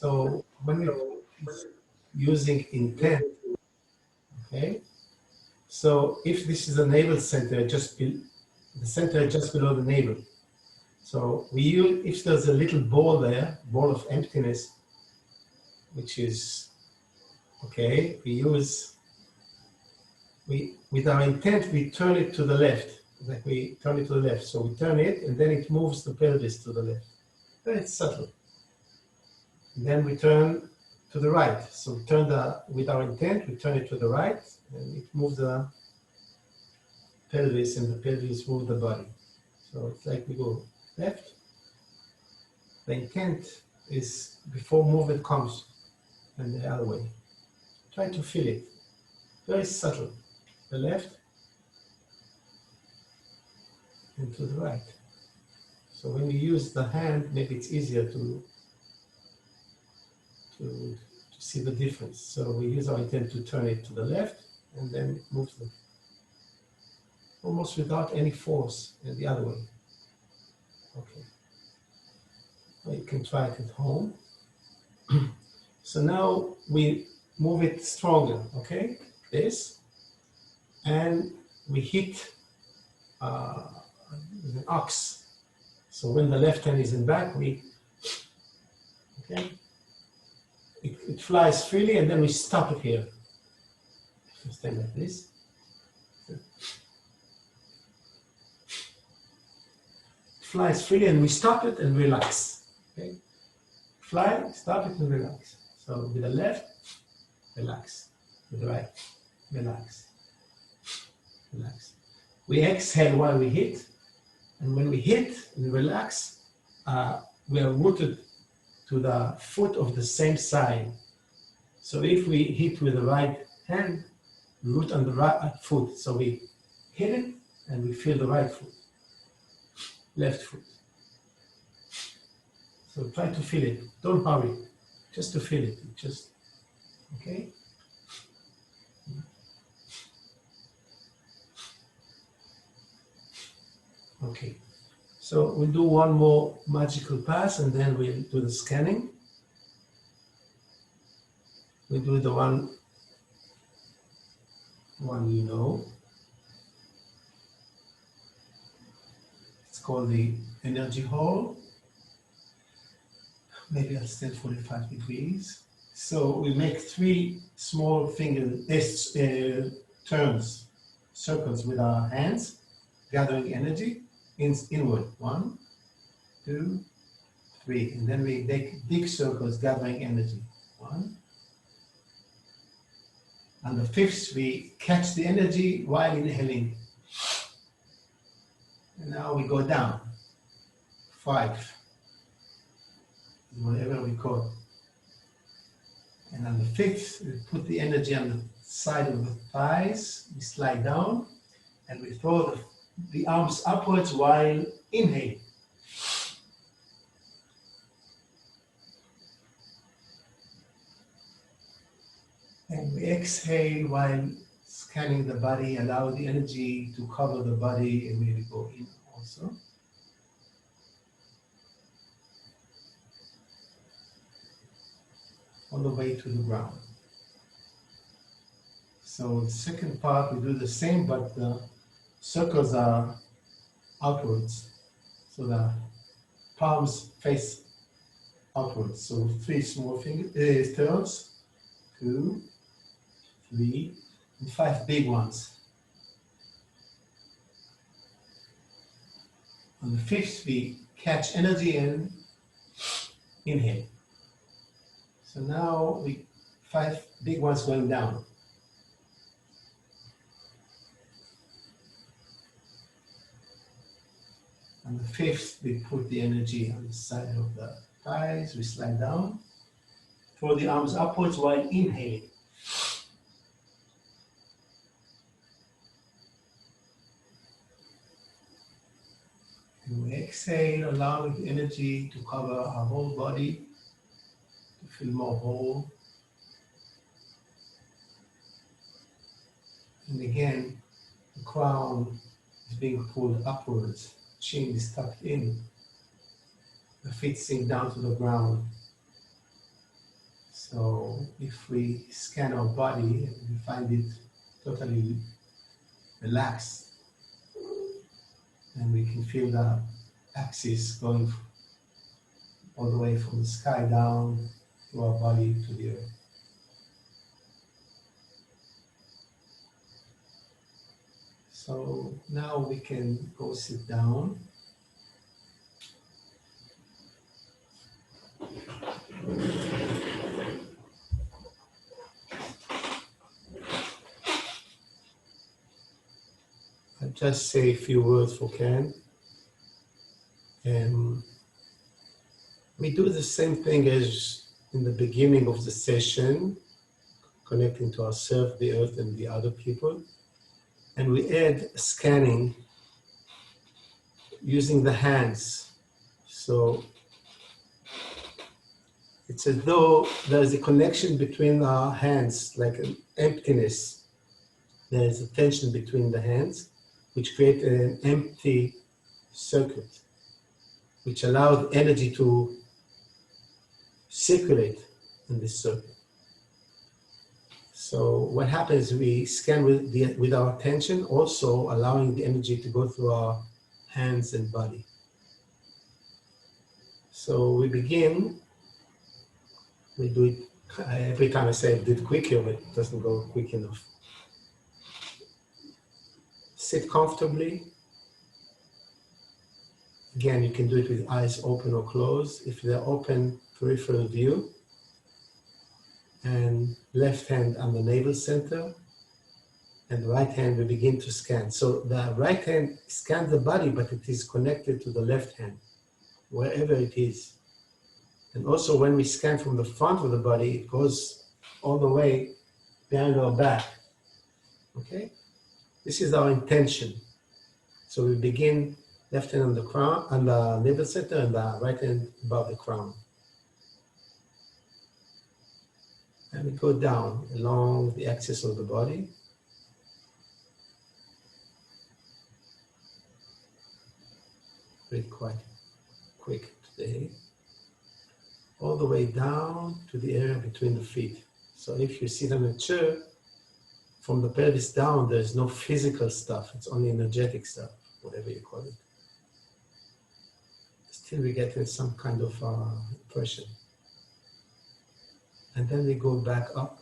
So when we using intent, okay? So if this is a navel center, the center just below the navel. So we use, if there's a little ball there, ball of emptiness, which is, okay, with our intent, we turn it to the left. Like we turn it to the left. So we turn it and then it moves the pelvis to the left. Very subtle. And then we turn to the right. So we turn with our intent, we turn it to the right and it moves the pelvis and the pelvis moves the body. So it's like we go left. The intent is before movement comes and the other way. Try to feel it. Very subtle. The left and to the right. So when you use the hand, maybe it's easier to see the difference. So we use our intent to turn it to the left and then it moves almost without any force and the other way. Okay. Well, you can try it at home. So now we move it stronger, okay? This. And we hit an ox. So when the left hand is in back, okay? It flies freely and then we stop it here. So stand like this. It flies freely and we stop it and relax. Okay? Fly, stop it and relax. So with the left, relax. With the right, relax. Relax. We exhale while we hit, and when we hit and relax, we are rooted to the foot of the same side. So if we hit with the right hand, we root on the right foot. So we hit it and we feel the right foot, left foot. So try to feel it. Don't hurry, just to feel it. Just, okay? Okay, so we'll do one more magical pass and then we'll do the scanning. We'll do the one you know. It's called the energy hole. Maybe I'll stand 45 degrees. So we make 3 small turns, circles with our hands, gathering energy. Inward, 1, 2, 3, and then we make big circles gathering energy. 1. And the 5th, we catch the energy while inhaling. And now we go down. 5. Whatever we call. And on the 5th, we put the energy on the side of the thighs. We slide down, and we throw the arms upwards while inhaling. And we exhale while scanning the body, allow the energy to cover the body, and maybe go in also. All the way to the ground. So the second part, we do the same, but the circles are outwards. So the palms face outwards. So 3 small turns, 2, 3, and 5 big ones. On the 5th, we catch energy and inhale. So now 5 big ones going down. On the 5th, we put the energy on the side of the thighs, we slide down. Throw the arms upwards while inhaling. And we exhale, allowing the energy to cover our whole body, to feel more whole. And again, the crown is being pulled upwards. Chin is tucked in. The feet sink down to the ground. So if we scan our body and we find it totally relaxed, and we can feel the axis going all the way from the sky down to our body to the earth. So now we can go sit down. I'll just say a few words for Ken. And we do the same thing as in the beginning of the session, connecting to ourselves, the earth, and the other people. And we add scanning using the hands. So it's as though there's a connection between our hands, like an emptiness. There is a tension between the hands, which creates an empty circuit, which allows energy to circulate in this circuit. So what happens, we scan with our attention, also allowing the energy to go through our hands and body. So we begin, we do it, every time I say I do it quicker, but it doesn't go quick enough. Sit comfortably. Again, you can do it with eyes open or closed. If they're open, peripheral view. And left hand on the navel center. And right hand, we begin to scan. So the right hand scans the body, but it is connected to the left hand, wherever it is. And also when we scan from the front of the body, it goes all the way behind our back. Okay? This is our intention. So we begin left hand on the crown, on the navel center, and the right hand above the crown. And we go down along the axis of the body. Very quite quick today. All the way down to the area between the feet. So if you sit on a chair, from the pelvis down, there's no physical stuff. It's only energetic stuff, whatever you call it. Still we get some kind of impression. And then we go back up.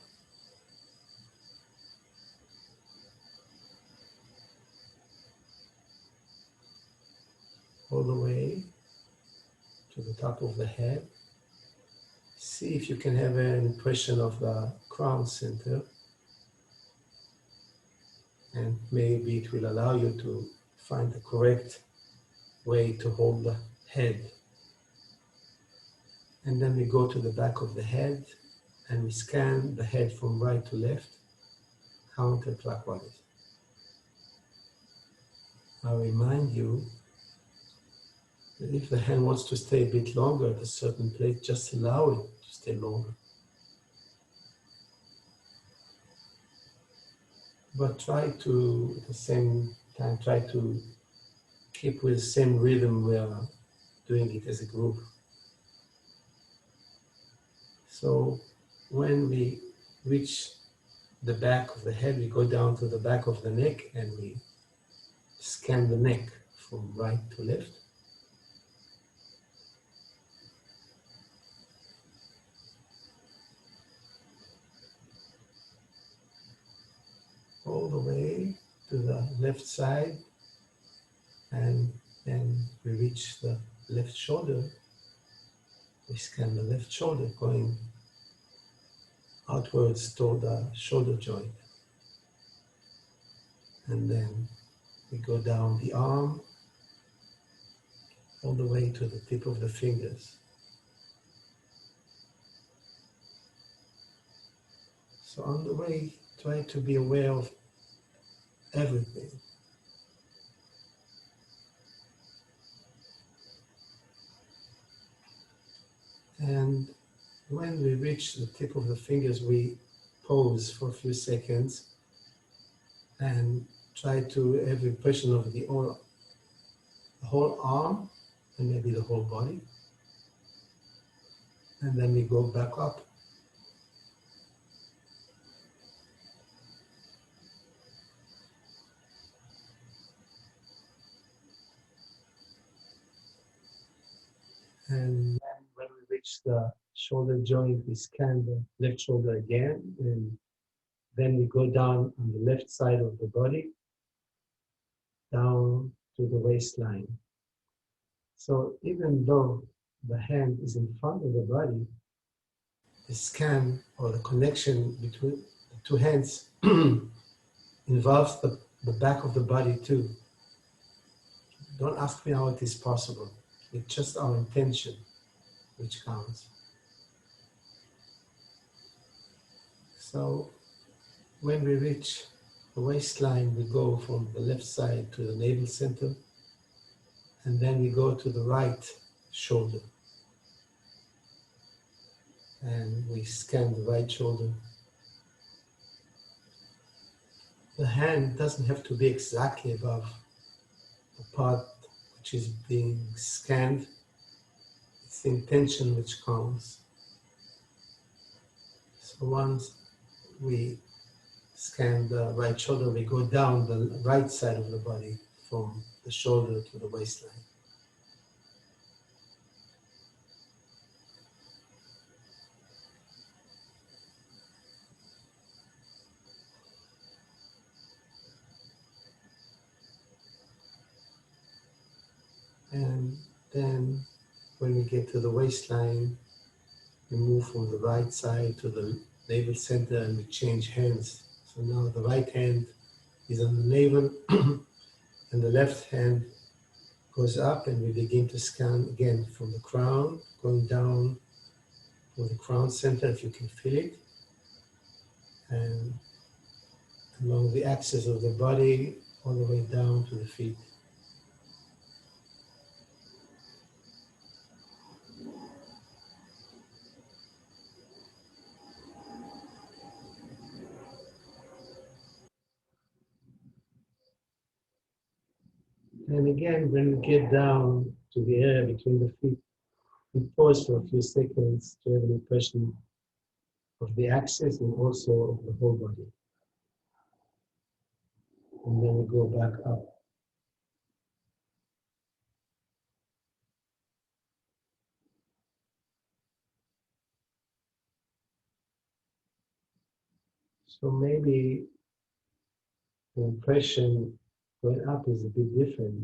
All the way to the top of the head. See if you can have an impression of the crown center. And maybe it will allow you to find the correct way to hold the head. And then we go to the back of the head and we scan the head from right to left, counterclockwise. I remind you that if the hand wants to stay a bit longer at a certain place, just allow it to stay longer. But try to, at the same time, try to keep with the same rhythm we are doing it as a group. So when we reach the back of the head, we go down to the back of the neck and we scan the neck from right to left. All the way to the left side, and then we reach the left shoulder. We scan the left shoulder going outwards toward the shoulder joint. And then we go down the arm all the way to the tip of the fingers. So on the way, try to be aware of everything. And when we reach the tip of the fingers, we pause for a few seconds and try to have impression of the whole arm and maybe the whole body. And then we go back up reach the shoulder joint, we scan the left shoulder again, and then we go down on the left side of the body, down to the waistline. So even though the hand is in front of the body, the scan or the connection between the two hands involves the back of the body too. Don't ask me how it is possible. It's just our intention which counts. So when we reach the waistline, we go from the left side to the navel center, and then we go to the right shoulder. And we scan the right shoulder. The hand doesn't have to be exactly above the part which is being scanned. It's the intention which counts. So once we scan the right shoulder, we go down the right side of the body from the shoulder to the waistline. And then when we get to the waistline, we move from the right side to the navel center and we change hands. So now the right hand is on the navel and the left hand goes up, and we begin to scan again from the crown, going down from the crown center, if you can feel it, and along the axis of the body, all the way down to the feet. And again, when we get down to the area between the feet, we pause for a few seconds to have an impression of the axis and also of the whole body. And then we go back up. So maybe the impression going up is a bit different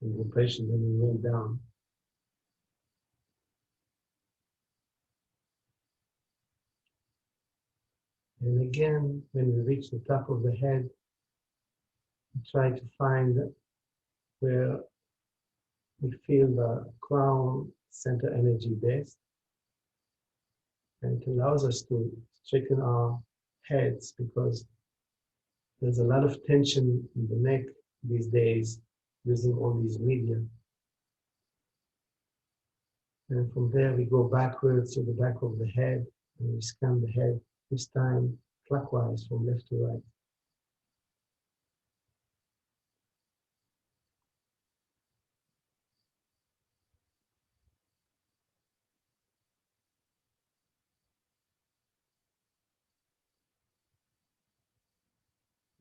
than the impression when we went down. And again, when we reach the top of the head, we try to find where we feel the crown center energy best. And it allows us to straighten our heads, because there's a lot of tension in the neck these days using all these media. And from there we go backwards to the back of the head and we scan the head, this time clockwise from left to right.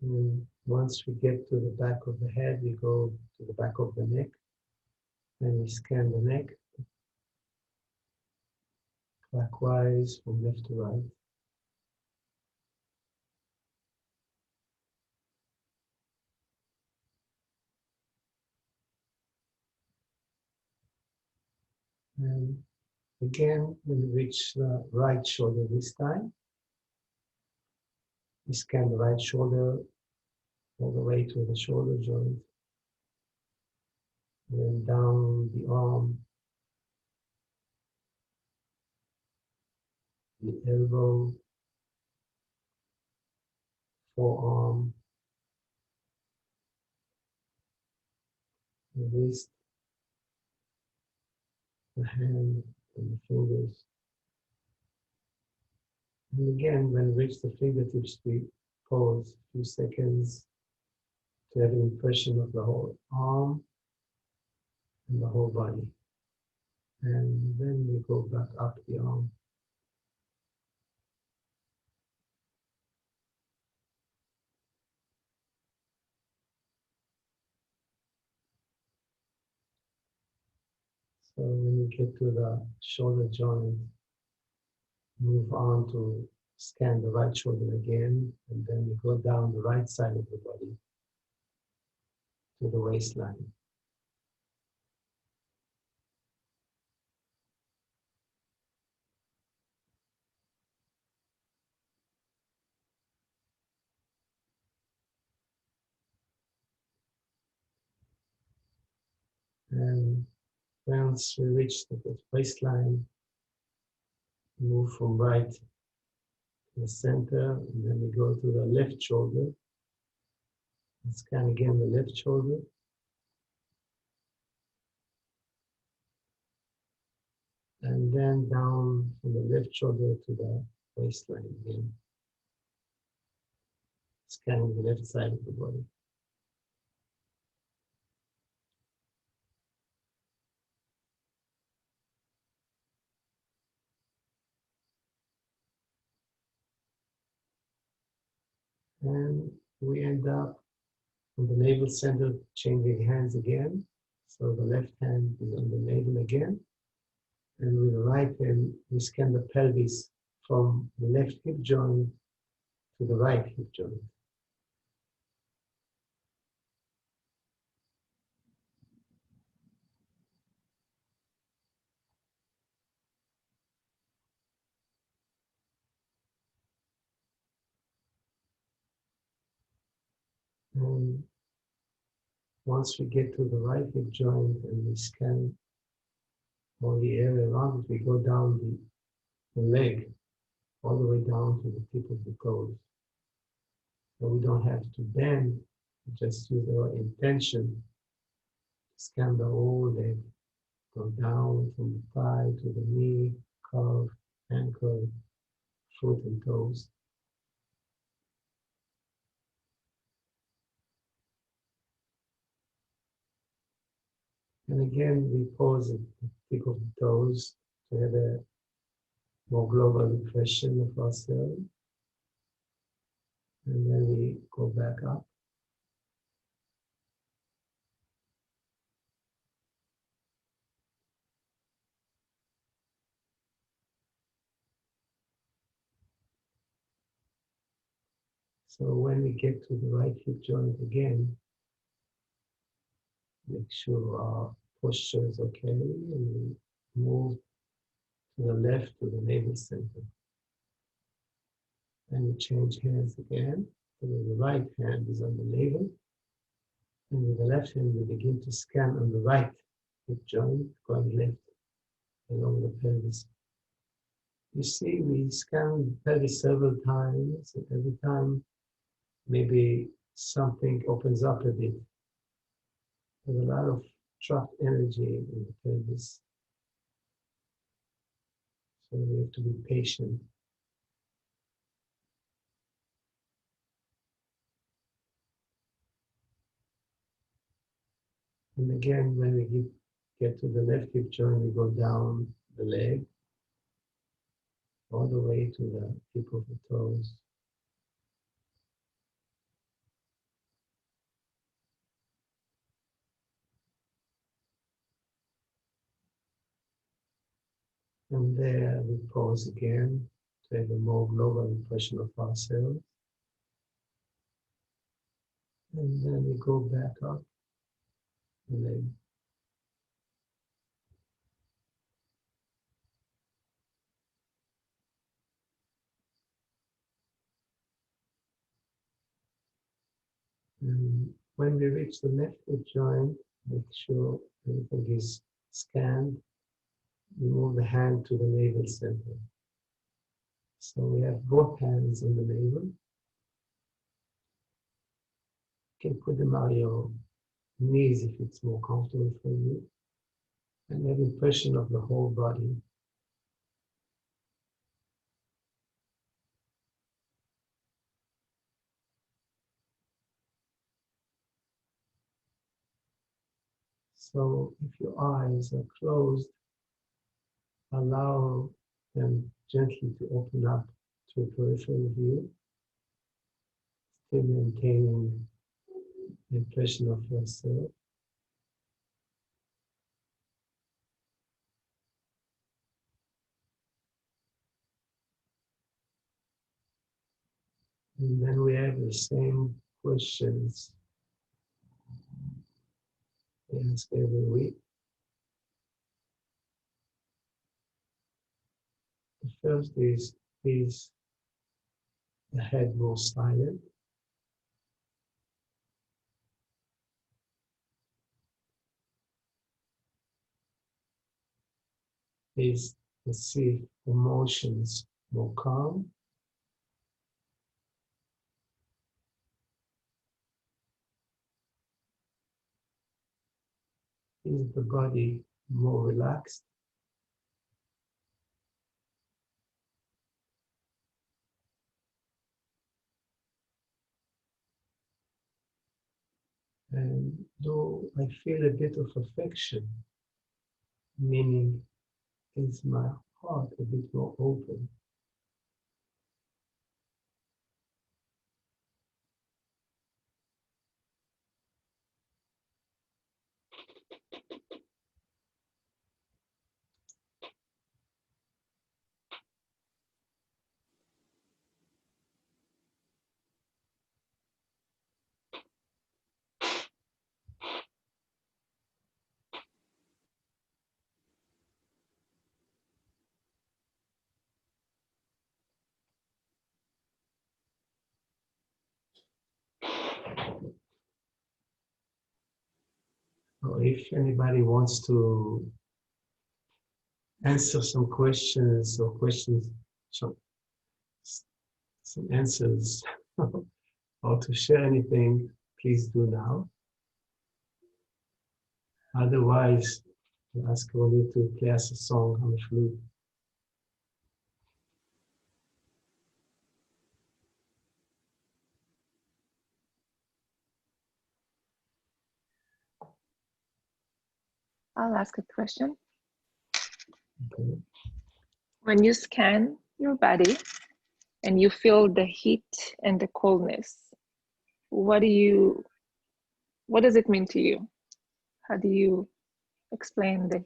And once we get to the back of the head, we go to the back of the neck and we scan the neck clockwise from left to right. And again, when we reach the right shoulder this time, we scan the right shoulder all the way to the shoulder joint, and then down the arm, the elbow, forearm, the wrist, the hand, and the fingers. And again, when we reach the fingertips, we pause a few seconds to have an impression of the whole arm and the whole body. And then we go back up the arm. So when we we get to the shoulder joint, move on to scan the right shoulder again, and then we go down the right side of the body to the waistline. And once we reach the waistline, move from right to the center, and then we go to the left shoulder. And scan again the left shoulder. And then down from the left shoulder to the waistline again. Scanning the left side of the body. And we end up on the navel center, changing hands again. So the left hand is on the navel again. And with the right hand, we scan the pelvis from the left hip joint to the right hip joint. And once we get to the right hip joint and we scan all the area around it, we go down the leg all the way down to the tip of the toes. So we don't have to bend, we just use our intention to scan the whole leg, go down from the thigh to the knee, calf, ankle, foot and toes. And again, we pause at the tip of the toes to have a more global impression of ourselves. And then we go back up. So when we get to the right hip joint again, make sure our posture is okay, and we move to the left to the navel center. And we change hands again. So the right hand is on the navel, and with the left hand we begin to scan on the right hip joint, going left along the pelvis. You see, we scan the pelvis several times, and every time maybe something opens up a bit. There's a lot of trapped energy in the pelvis. So we have to be patient. And again, when we get to the left hip joint, we go down the leg, all the way to the tip of the toes. And there we pause again to have a more global impression of ourselves. And then we go back up the leg. And when we reach the left hip joint, make sure everything is scanned. We move the hand to the navel center. So we have both hands on the navel. You can put them on your knees if it's more comfortable for you. And have impression of the whole body. So if your eyes are closed, allow them gently to open up to a peripheral view, still maintaining the impression of yourself. And then we have the same questions we ask every week. The first is the head more silent? Is the see emotions more calm? Is the body more relaxed? And do I feel a bit of affection? Meaning, is my heart a bit more open? Or if anybody wants to answer some questions or some, some answers or to share anything, please do now. Otherwise, I'll ask Ronnie to play us a song on the flute. I'll ask a question. Okay. When you scan your body and you feel the heat and the coldness, what does it mean to you? How do you explain the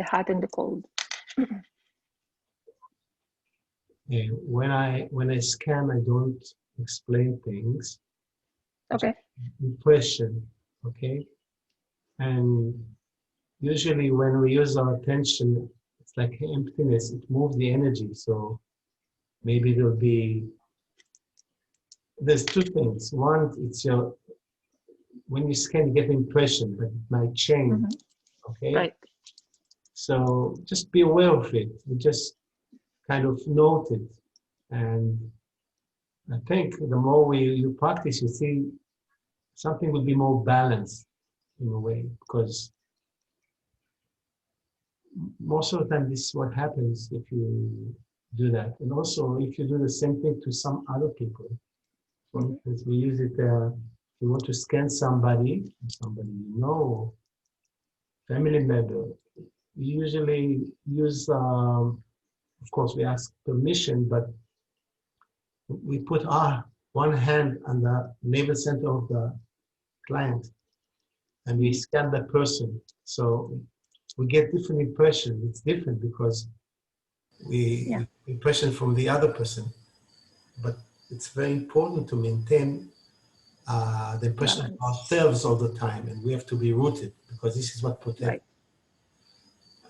hot and the cold? Yeah, when I scan, I don't explain things. Okay. Impression, okay? And usually when we use our attention, it's like emptiness, it moves the energy. So maybe there's two things. One, it's when you scan, you get impression, but it might change, okay? Right. So just be aware of it. You just kind of note it. And I think the more you practice, you see something will be more balanced in a way, because most of the time this is what happens if you do that. And also if you do the same thing to some other people. For instance, we use it, if you want to scan somebody you know, family member, we usually use, of course we ask permission, but we put our one hand on the navel center of the client and we scan the person. So we get different impression. It's different because we impression from the other person. But it's very important to maintain the impression of ourselves all the time, and we have to be rooted because this is what protects.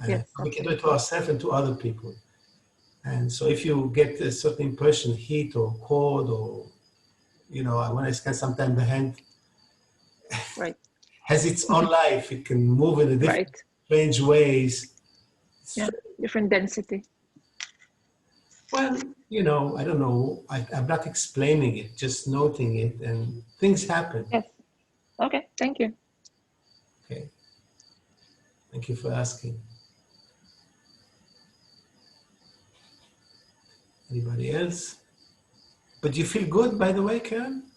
Right. Yes, we can do it to ourselves and to other people. And so if you get a certain impression, heat or cold, or, you know, when I scan sometimes the hand has its own life. It can move in a different, strange ways. Yeah, different density. Well, you know, I don't know. I'm not explaining it, just noting it, and things happen. Yes. Okay, thank you. Okay. Thank you for asking. Anybody else? But you feel good, by the way, Karen?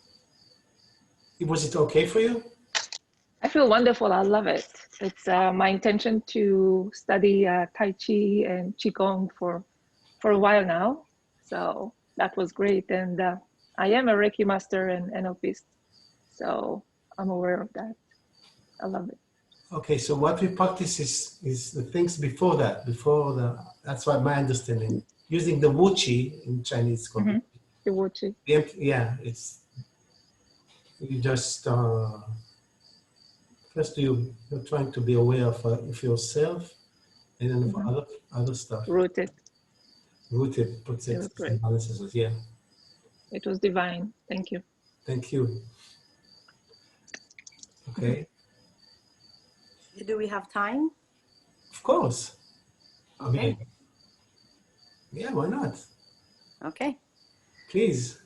Was it okay for you? I feel wonderful. I love it. It's my intention to study Tai Chi and Qigong for a while now. So that was great. And I am a Reiki master and NLPist. So I'm aware of that. I love it. Okay, so what we practice is the things before that, that's what my understanding. Using the Wu Chi in Chinese, Kiwochi. Yeah, it's, you just, first you're trying to be aware of yourself, and then of other stuff. Rooted. Rooted It processes was great. and balances. Yeah. It was divine. Thank you. Thank you. Okay. Do we have time? Of course. I Okay. mean, yeah, why not? Okay. Please.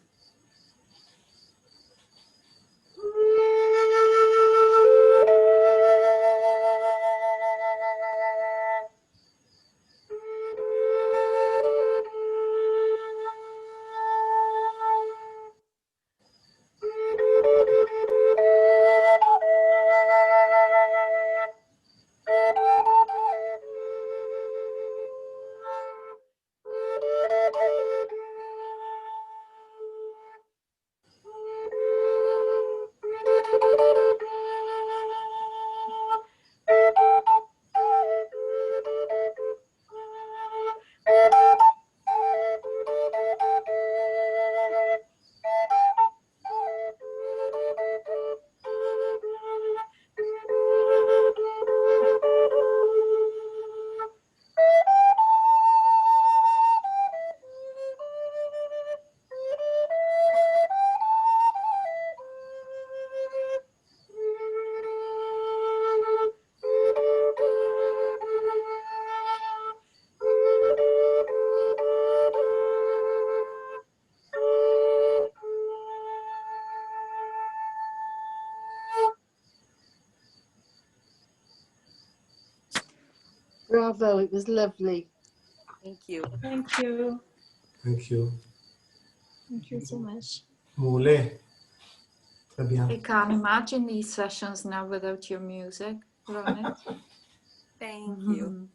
Bravo, it was lovely. Thank you. Thank you. Thank you. Thank you so much. מעולה. Très bien. I can't imagine these sessions now without your music, Ronit. Thank you.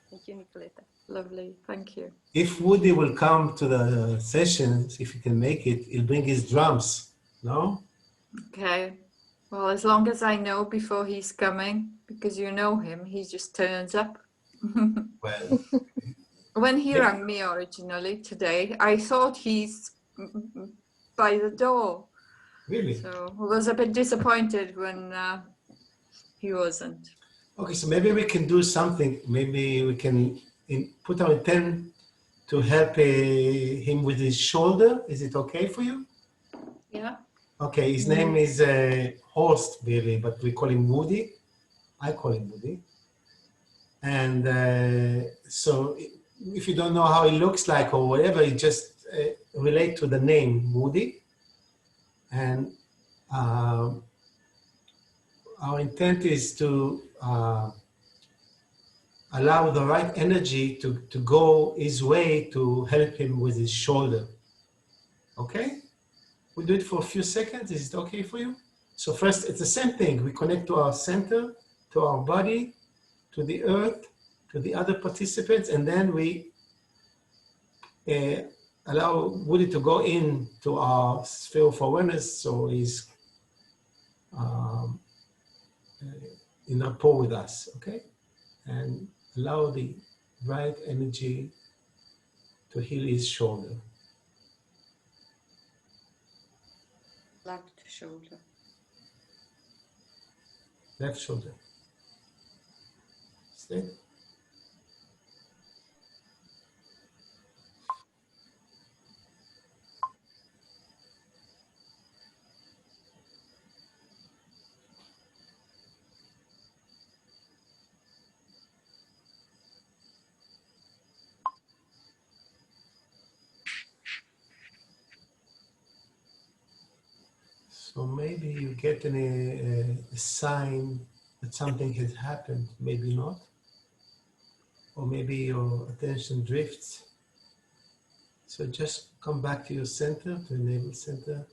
Thank you, Nicoletta. Lovely, thank you. If Woody will come to the sessions, if he can make it, he'll bring his drums, no? Okay, well, as long as I know before he's coming, because you know him, he just turns up. Well, When he Yeah. rang me originally today, I thought he's by the door. really? So I was a bit disappointed when he wasn't. Okay, so maybe we can do something. Maybe we can put our intent to help him with his shoulder. Is it okay for you? Yeah. Okay, his name is Horst, really, but we call him Woody. I call him Woody. And so if you don't know how he looks like or whatever, you just relate to the name Woody. And our intent is to allow the right energy to go his way to help him with his shoulder. Okay? We'll do it for a few seconds. Is it okay for you? So first, it's the same thing. We connect to our center, to our body, to the earth, to the other participants, and then we allow Woody to go in to our sphere of awareness, so he's in rapport with us, okay? And allow the right energy to heal his shoulder. Left shoulder. Left shoulder. Stay. So maybe you get a sign that something has happened, maybe not. Or maybe your attention drifts. So just come back to your center, to the navel center.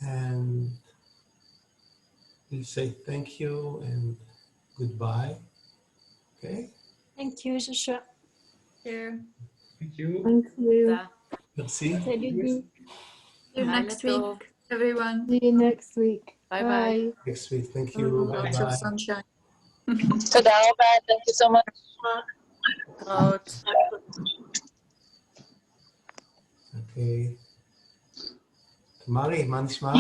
And we'll say thank you and goodbye. Okay? Thank you, Joshua. Here. Thank you. Thank you. There. Merci. Salut. See you next week, everyone. See you next week. Bye-bye. Bye. Next week. Thank you. Lots Bye-bye. of sunshine. Toda Oba, thank you so much. Out. אוקיי. תמרי, מה נשמע?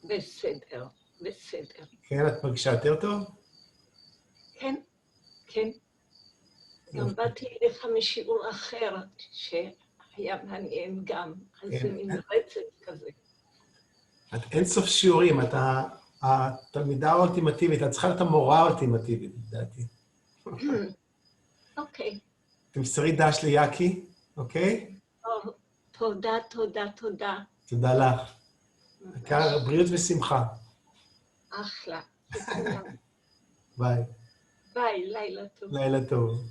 בסדר, בסדר. כן, את מרגישה יותר טוב? כן, כן. גם באתי אליך משיעור אחר שהיה מעניין גם, אז כן. זה מין רצף כזה. את אינסוף שיעורים, את התלמידה האולטימטיבית, את צריכה להיות המורה האולטימטיבית, לדעתי. אוקיי. תמסרי דש ליאקי, אוקיי? טוב, תודה, תודה, תודה. תודה לך. העיקר בריאות ושמחה. אחלה. לכולם. ביי. ביי, לילה טוב. לילה טוב.